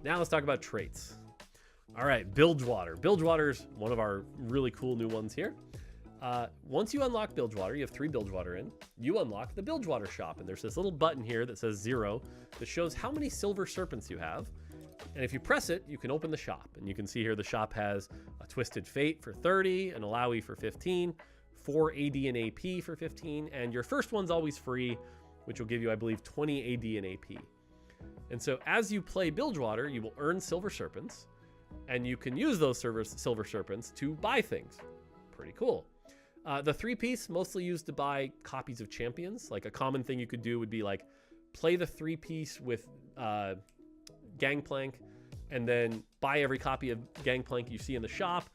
Now let's talk about traits. All right, Bilgewater. Bilgewater's one of our really cool new ones here. Once you unlock Bilgewater, you have 3 Bilgewater in, you unlock the Bilgewater shop. And there's this little button here that says 0 that shows how many silver serpents you have. And if you press it, you can open the shop. And you can see here the shop has a Twisted Fate for 30, an Alawi for 15, 4 AD and AP for 15, and your first one's always free, which will give you, I believe, 20 AD and AP. And so as you play Bilgewater, you will earn silver serpents, and you can use those silver serpents to buy things. Pretty cool. The 3-piece, mostly used to buy copies of champions. Like a common thing you could do would be like play the 3-piece with Gangplank, and then buy every copy of Gangplank you see in the shop,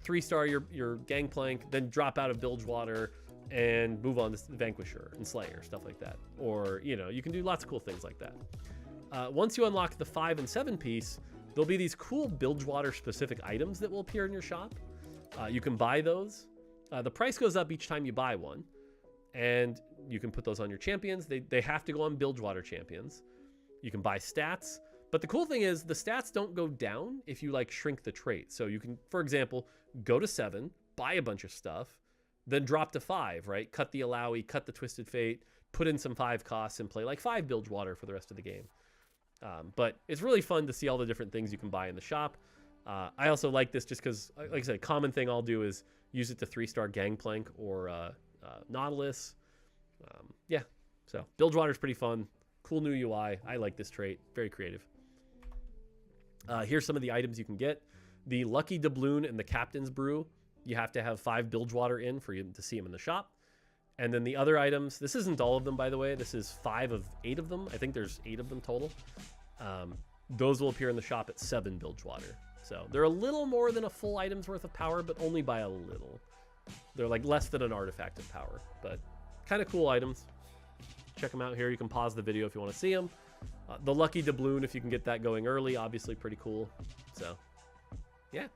3-star your Gangplank, then drop out of Bilgewater and move on to Vanquisher and Slayer, stuff like that. Or, you know, you can do lots of cool things like that. Once you unlock the 5 and 7-piece, there'll be these cool Bilgewater specific items that will appear in your shop. You can buy those. The price goes up each time you buy one, and you can put those on your champions. They have to go on Bilgewater champions. You can buy stats, but the cool thing is the stats don't go down if you like shrink the trait. So you can, for example, go to 7, buy a bunch of stuff, then drop to 5, right? Cut the Alawi, cut the Twisted Fate, put in some 5 costs, and play like 5 Bilgewater for the rest of the game. But it's really fun to see all the different things you can buy in the shop. I also like this just because, like I said, common thing I'll do is use it to 3-star Gangplank or Nautilus. Yeah, so Bilgewater's pretty fun. Cool new UI. I like this trait. Very creative. Here's some of the items you can get. The Lucky Doubloon and the Captain's Brew. You have to have 5 Bilgewater in for you to see them in the shop. And then the other items, this isn't all of them, by the way. This is 5 of 8 of them. I think there's 8 of them total. Those will appear in the shop at 7 Bilgewater. So they're a little more than a full item's worth of power, but only by a little. They're like less than an artifact of power, but kind of cool items. Check them out here. You can pause the video if you want to see them. The Lucky Doubloon, if you can get that going early, obviously pretty cool. So, yeah.